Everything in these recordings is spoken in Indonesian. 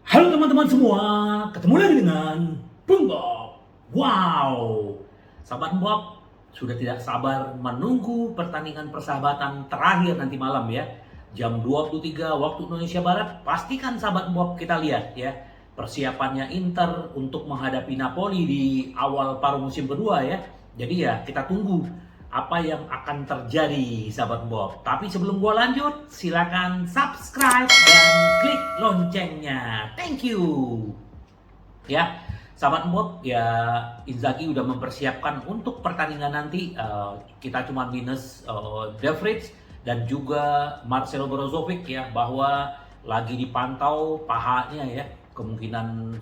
Halo teman-teman semua, ketemu lagi dengan Bung Bob. Wow, sahabat Bob sudah tidak sabar menunggu pertandingan persahabatan terakhir nanti malam ya. Jam 23 waktu Indonesia Barat, pastikan sahabat Bob kita lihat ya. Persiapannya Inter untuk menghadapi Napoli di awal paruh musim kedua ya. Jadi ya kita tunggu apa yang akan terjadi sahabat Bob. Tapi sebelum gua lanjut, silakan subscribe dan klik loncengnya. Thank you. Ya, sahabat Bob, ya Inzaghi udah mempersiapkan untuk pertandingan nanti. Kita cuma minus De Vrij dan juga Marcelo Brozovic ya, bahwa lagi dipantau pahanya ya, kemungkinan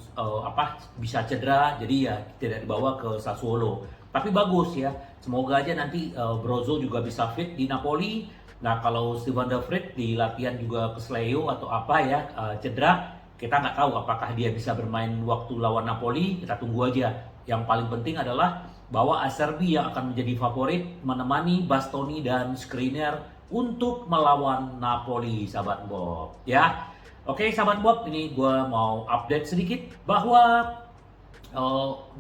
bisa cedera, jadi ya tidak dibawa ke Sassuolo. Tapi bagus ya, semoga aja nanti Brozo juga bisa fit di Napoli. Nah kalau Steven De Vrij di latihan juga ke Sleo atau apa ya, cedera, kita nggak tahu apakah dia bisa bermain waktu lawan Napoli. Kita tunggu aja. Yang paling penting adalah bahwa Acerbi yang akan menjadi favorit menemani Bastoni dan Skriniar untuk melawan Napoli, sahabat Bob ya. Oke sahabat Bob, ini gue mau update sedikit bahwa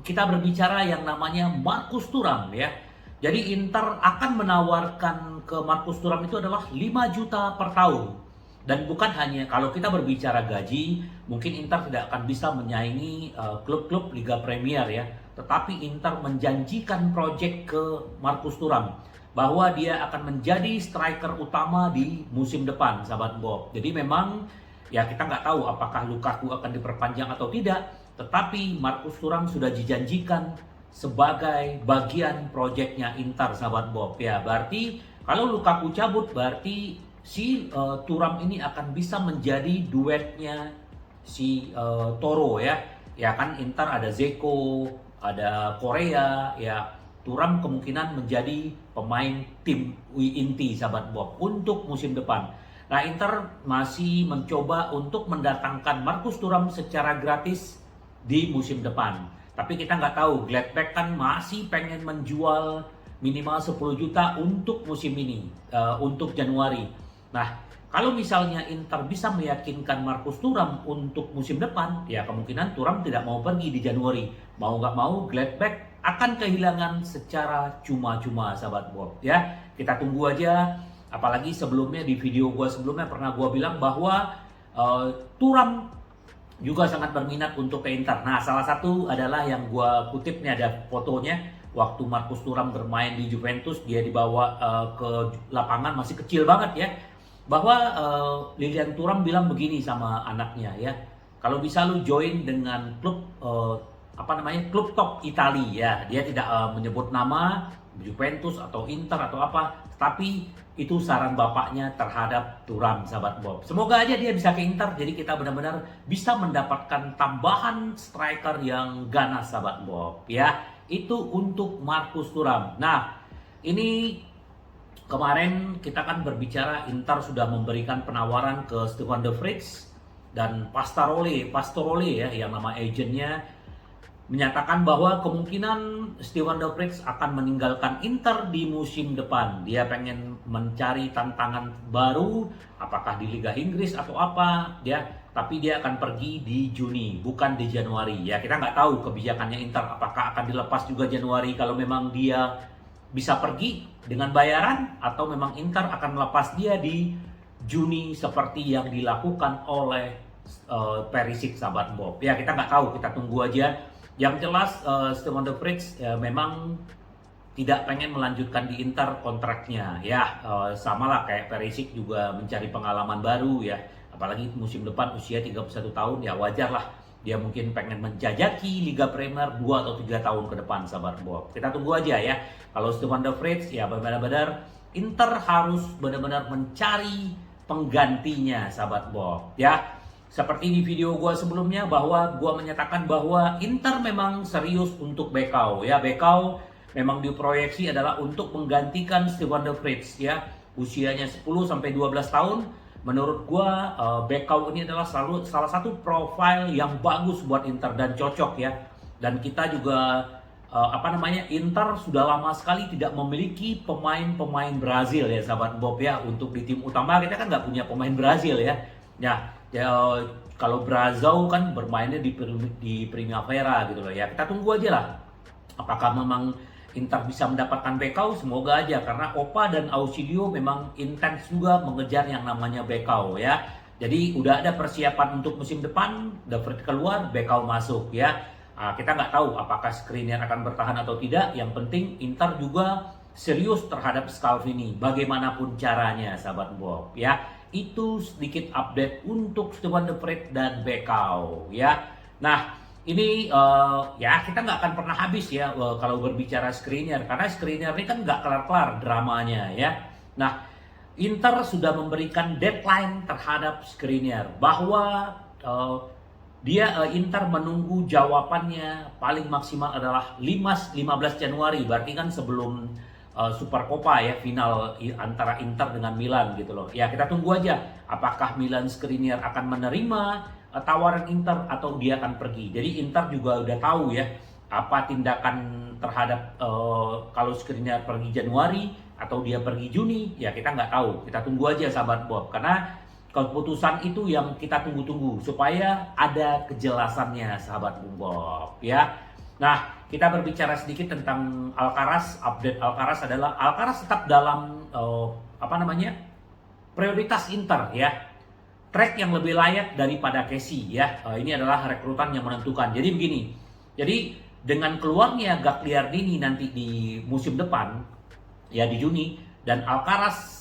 kita berbicara yang namanya Marcus Thuram ya. Jadi Inter akan menawarkan ke Marcus Thuram itu adalah 5 juta per tahun. Dan bukan hanya kalau kita berbicara gaji, mungkin Inter tidak akan bisa menyaingi klub-klub Liga Premier ya. Tetapi Inter menjanjikan proyek ke Marcus Thuram bahwa dia akan menjadi striker utama di musim depan, sahabat Bob. Jadi memang ya kita nggak tahu apakah Lukaku akan diperpanjang atau tidak. Tetapi Marcus Thuram sudah dijanjikan sebagai bagian proyeknya Inter, sahabat Bob. Ya, berarti kalau Lukaku cabut, berarti si Thuram ini akan bisa menjadi duetnya si Toro ya. Ya kan Inter ada Zeko, ada Korea, ya Thuram kemungkinan menjadi pemain tim inti, sahabat Bob, untuk musim depan. Nah, Inter masih mencoba untuk mendatangkan Marcus Thuram secara gratis di musim depan. Tapi kita nggak tahu, Gladbach kan masih pengen menjual minimal 10 juta untuk musim ini, untuk Januari. Nah, kalau misalnya Inter bisa meyakinkan Marcus Thuram untuk musim depan, ya kemungkinan Thuram tidak mau pergi di Januari. Mau nggak mau, Gladbach akan kehilangan secara cuma-cuma, sahabat Bob. Ya, kita tunggu aja. Apalagi sebelumnya di video gue sebelumnya pernah gue bilang bahwa Thuram juga sangat berminat untuk ke Inter. Nah, salah satu adalah yang gue kutip nih, ada fotonya waktu Marcus Thuram bermain di Juventus, dia dibawa ke lapangan masih kecil banget ya. Bahwa Lilian Thuram bilang begini sama anaknya ya, kalau bisa lu join dengan klub klub top Italia ya. Dia tidak menyebut nama Juventus atau Inter atau apa, tapi itu saran bapaknya terhadap Thuram, sahabat Bob. Semoga aja dia bisa ke Inter, jadi kita benar-benar bisa mendapatkan tambahan striker yang ganas, sahabat Bob. Ya, itu untuk Marcus Thuram. Nah, ini kemarin kita kan berbicara Inter sudah memberikan penawaran ke Stefan De Vrij dan Pastore ya, yang nama agennya menyatakan bahwa kemungkinan Stefan De Vrij akan meninggalkan Inter di musim depan. Dia pengen mencari tantangan baru, apakah di Liga Inggris atau apa, tapi dia akan pergi di Juni, bukan di Januari. Ya, kita nggak tahu kebijakannya Inter, apakah akan dilepas juga Januari kalau memang dia bisa pergi dengan bayaran, atau memang Inter akan melepas dia di Juni seperti yang dilakukan oleh Perisic, sahabat Bob. Ya, kita nggak tahu, kita tunggu aja. Yang jelas Stefan De Vrij memang tidak pengen melanjutkan di Inter kontraknya ya, sama lah kayak Perisic juga mencari pengalaman baru ya, apalagi musim depan usia 31 tahun ya, wajar lah dia mungkin pengen menjajaki Liga Premier 2 atau 3 tahun ke depan, sahabat Bob. Kita tunggu aja ya. Kalau Stefan De Vrij ya benar-benar Inter harus benar-benar mencari penggantinya, sahabat Bob ya. Seperti di video gue sebelumnya bahwa gue menyatakan bahwa Inter memang serius untuk Bekau ya. Bekau memang diproyeksi adalah untuk menggantikan Stefan De Vrij ya. Usianya 10-12 tahun. Menurut gue Bekau ini adalah salah satu profil yang bagus buat Inter dan cocok ya. Dan kita juga Inter sudah lama sekali tidak memiliki pemain-pemain Brazil ya, sahabat Bob ya. Untuk di tim utama kita kan nggak punya pemain Brazil ya. Ya, Kalau Brazau kan bermainnya di Primavera gitu loh ya. Kita tunggu aja lah. Apakah memang Inter bisa mendapatkan Bekau? Semoga aja, karena Opa dan Ausilio memang intens juga mengejar yang namanya Bekau ya. Jadi udah ada persiapan untuk musim depan, David keluar, Bekau masuk ya. Kita nggak tahu apakah Skriniar akan bertahan atau tidak. Yang penting Inter juga serius terhadap Scalvini, bagaimanapun caranya, sahabat Bob ya. Itu sedikit update untuk Stefan de Vrij dan Bekau ya. Nah, ini ya kita nggak akan pernah habis ya kalau berbicara Skriniar, karena Skriniar ini kan nggak kelar-kelar dramanya ya. Nah, Inter sudah memberikan deadline terhadap Skriniar bahwa Inter menunggu jawabannya paling maksimal adalah 15 Januari, berarti kan sebelum Supercoppa ya, final antara Inter dengan Milan gitu loh. Ya kita tunggu aja apakah Milan Skriniar akan menerima tawaran Inter atau dia akan pergi. Jadi Inter juga udah tahu ya apa tindakan terhadap kalau Skriniar pergi Januari atau dia pergi Juni, ya kita nggak tahu. Kita tunggu aja sahabat Bob, karena keputusan itu yang kita tunggu-tunggu supaya ada kejelasannya sahabat Bob ya. Nah, kita berbicara sedikit tentang Alcaraz. Update Alcaraz adalah Alcaraz tetap dalam prioritas Inter ya. Track yang lebih layak daripada Kessie ya. Ini adalah rekrutan yang menentukan. Jadi begini. Jadi dengan keluarnya Gagliardini nanti di musim depan ya di Juni, dan Alcaraz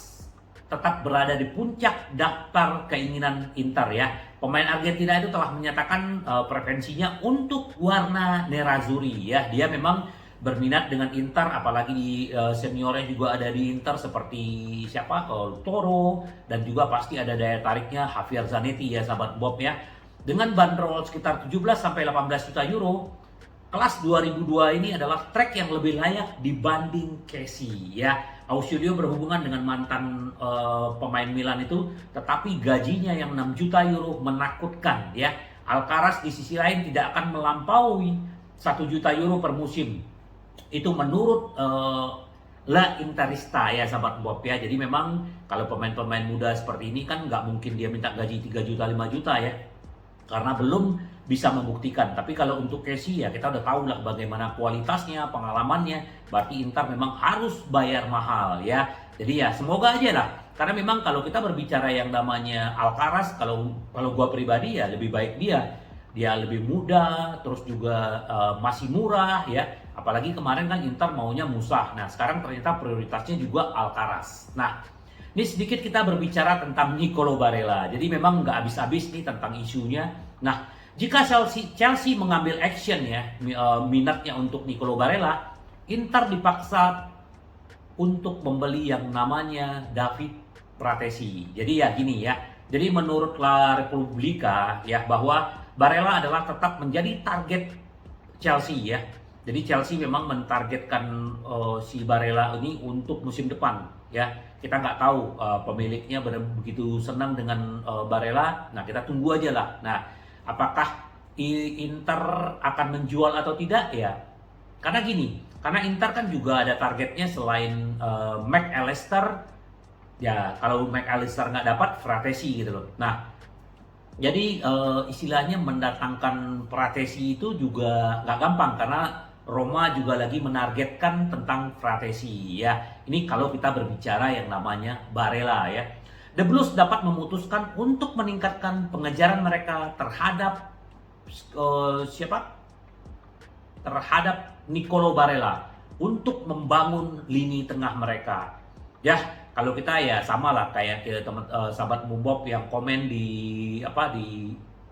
tetap berada di puncak daftar keinginan Inter ya. Pemain Argentina itu telah menyatakan preferensinya untuk warna nerazzurri ya. Dia memang berminat dengan Inter, apalagi di seniornya juga ada di Inter seperti siapa? Toro, dan juga pasti ada daya tariknya Javier Zanetti ya sahabat Bob ya. Dengan bandrol sekitar 17 sampai 18 juta euro, kelas 2002 ini adalah track yang lebih layak dibanding Kessie ya. Ausilio berhubungan dengan mantan pemain Milan itu, tetapi gajinya yang 6 juta euro menakutkan ya. Alcaraz di sisi lain tidak akan melampaui 1 juta euro per musim. Itu menurut La Interista ya sahabat Bob ya. Jadi memang kalau pemain-pemain muda seperti ini kan nggak mungkin dia minta gaji 3 juta 5 juta ya, karena belum bisa membuktikan. Tapi kalau untuk Kessie ya kita udah tahu lah bagaimana kualitasnya, pengalamannya. Berarti Inter memang harus bayar mahal ya. Jadi ya semoga aja lah. Karena memang kalau kita berbicara yang namanya Alcaraz, kalau gua pribadi ya lebih baik dia lebih muda, terus juga masih murah ya. Apalagi kemarin kan Inter maunya Musah. Nah sekarang ternyata prioritasnya juga Alcaraz. Nah ini sedikit kita berbicara tentang Nicolo Barella. Jadi memang nggak habis-habis nih tentang isunya. Nah, jika Chelsea mengambil action ya, minatnya untuk Nicolo Barella, Inter dipaksa untuk membeli yang namanya David Fratesi. Jadi ya gini ya. Jadi menurut La Repubblica ya, bahwa Barella adalah tetap menjadi target Chelsea ya. Jadi Chelsea memang mentargetkan si Barella ini untuk musim depan ya. Kita nggak tahu pemiliknya begitu senang dengan Barella. Nah kita tunggu aja lah. Nah apakah Inter akan menjual atau tidak ya? Karena gini, karena Inter kan juga ada targetnya selain McAllister. Ya kalau McAllister nggak dapat, Fratesi gitu loh. Nah jadi istilahnya mendatangkan Fratesi itu juga nggak gampang, karena Roma juga lagi menargetkan tentang Fratesi ya. Ini kalau kita berbicara yang namanya Barella ya. The Blues dapat memutuskan untuk meningkatkan pengejaran mereka terhadap terhadap Nicolo Barella untuk membangun lini tengah mereka. Ya, kalau kita ya sama lah kayak sahabat Bob yang komen di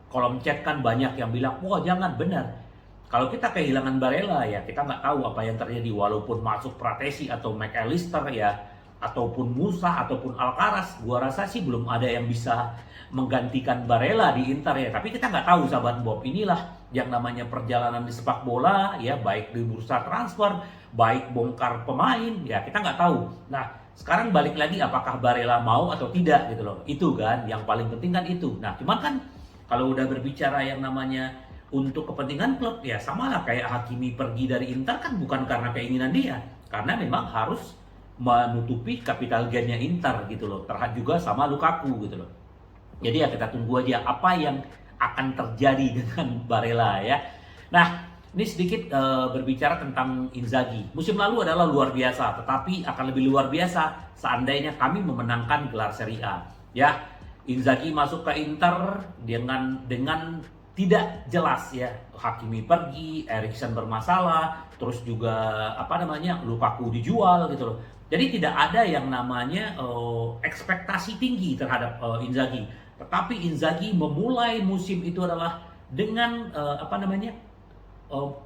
kolom chat kan banyak yang bilang, "Wah, jangan, benar. Kalau kita kehilangan Barella ya kita nggak tahu apa yang terjadi, walaupun masuk Fratesi atau McAllister ya, ataupun Musa ataupun Alcaraz, gua rasa sih belum ada yang bisa menggantikan Barella di Inter ya. Tapi kita nggak tahu sahabat Bob, inilah yang namanya perjalanan di sepak bola ya, baik di bursa transfer, baik bongkar pemain ya, kita nggak tahu. Nah sekarang balik lagi apakah Barella mau atau tidak gitu loh, itu kan yang paling penting kan itu. Nah cuman kan kalau udah berbicara yang namanya untuk kepentingan klub ya sama lah kayak Hakimi pergi dari Inter kan bukan karena keinginan dia, karena memang harus menutupi capital gain-nya Inter gitu loh. Terhad juga sama Lukaku gitu loh. Jadi ya kita tunggu aja apa yang akan terjadi dengan Barella ya. Nah, ini sedikit berbicara tentang Inzaghi. Musim lalu adalah luar biasa, tetapi akan lebih luar biasa seandainya kami memenangkan gelar Serie A. Ya, Inzaghi masuk ke Inter dengan tidak jelas ya. Hakimi pergi, Eriksen bermasalah, terus juga Lukaku dijual gitu loh. Jadi tidak ada yang namanya ekspektasi tinggi terhadap Inzaghi. Tetapi Inzaghi memulai musim itu adalah dengan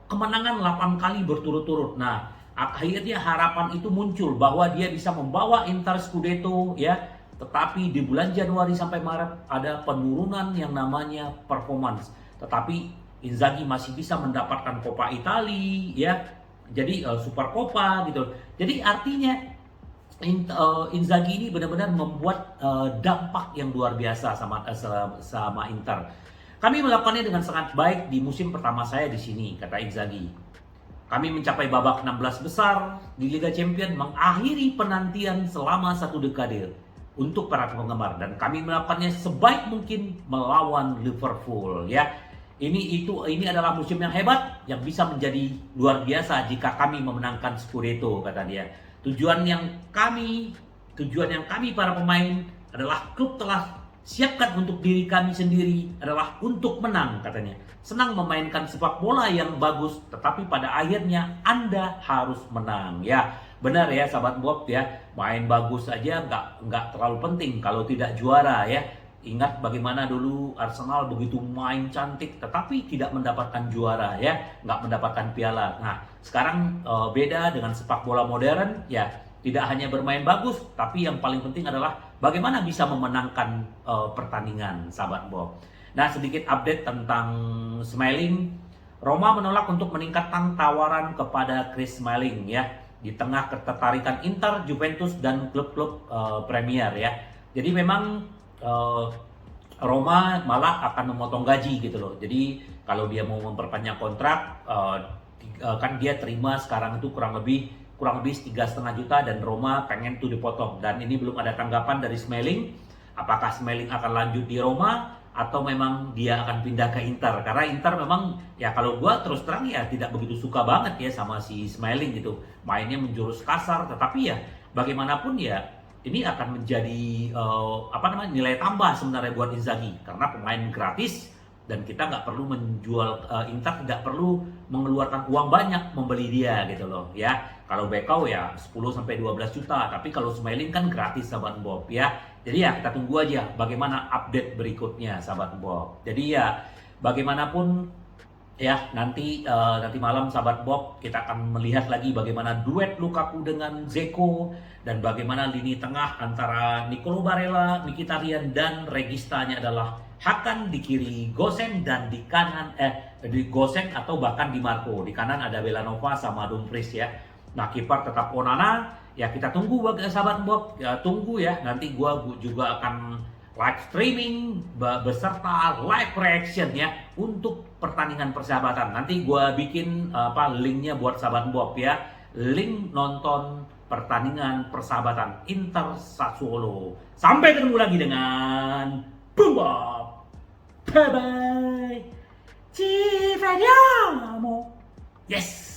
kemenangan 8 kali berturut-turut. Nah, akhirnya harapan itu muncul bahwa dia bisa membawa Inter Scudetto ya. Tetapi di bulan Januari sampai Maret ada penurunan yang namanya performance. Tetapi Inzaghi masih bisa mendapatkan Coppa Italia ya. Jadi Super Coppa gitu. Jadi artinya Inzaghi ini benar-benar membuat dampak yang luar biasa sama Inter. Kami melakukannya dengan sangat baik di musim pertama saya di sini, kata Inzaghi. Kami mencapai babak 16 besar di Liga Champions, mengakhiri penantian selama 1 dekade untuk para penggemar, dan kami melakukannya sebaik mungkin melawan Liverpool ya. Ini adalah musim yang hebat yang bisa menjadi luar biasa jika kami memenangkan Scudetto, kata dia. Tujuan yang kami para pemain adalah klub telah siapkan untuk diri kami sendiri adalah untuk menang, katanya. Senang memainkan sepak bola yang bagus, tetapi pada akhirnya Anda harus menang. Ya, benar ya sahabat Bob ya. Main bagus aja nggak terlalu penting kalau tidak juara ya. Ingat bagaimana dulu Arsenal begitu main cantik tetapi tidak mendapatkan juara ya, nggak mendapatkan piala. Nah, sekarang beda dengan sepak bola modern ya. Tidak hanya bermain bagus, tapi yang paling penting adalah bagaimana bisa memenangkan pertandingan, sahabat Bob. Nah, sedikit update tentang Smalling. Roma menolak untuk meningkatkan tawaran kepada Chris Smalling ya, di tengah ketertarikan Inter, Juventus, dan klub-klub Premier ya. Jadi memang Roma malah akan memotong gaji gitu loh. Jadi kalau dia mau memperpanjang kontrak, kan dia terima sekarang itu kurang lebih 3,5 juta dan Roma pengen tuh dipotong. Dan ini belum ada tanggapan dari Smalling. Apakah Smalling akan lanjut di Roma atau memang dia akan pindah ke Inter? Karena Inter memang ya kalau gua terus terang ya tidak begitu suka banget ya sama si Smalling gitu. Mainnya menjurus kasar, tetapi ya bagaimanapun ya ini akan menjadi nilai tambah sebenarnya buat Inzaghi karena pemain gratis. Dan kita nggak perlu menjual Inter, tidak perlu mengeluarkan uang banyak membeli dia gitu loh ya. Kalau Bekau ya 10-12 juta, tapi kalau Smalling kan gratis sahabat Bob ya. Jadi ya kita tunggu aja bagaimana update berikutnya sahabat Bob. Jadi ya bagaimanapun ya nanti malam sahabat Bob kita akan melihat lagi bagaimana duet Lukaku dengan Dzeko dan bagaimana lini tengah antara Nicolo Barella, Mkhitaryan dan registanya adalah Hakan, di kiri Gosens, dan di kanan di Gosens atau bahkan di Marco. Di kanan ada Belanova sama Dumfries ya. Nah, kiper tetap Onana. Ya kita tunggu sahabat Bob, ya tunggu ya. Nanti gua juga akan live streaming beserta live reaction ya untuk pertandingan persahabatan. Nanti gua bikin linknya buat sahabat Bob ya. Link nonton pertandingan persahabatan Inter Sassuolo. Sampai ketemu lagi dengan Boom Bob. Bye bye. Ci vediamo. Yes.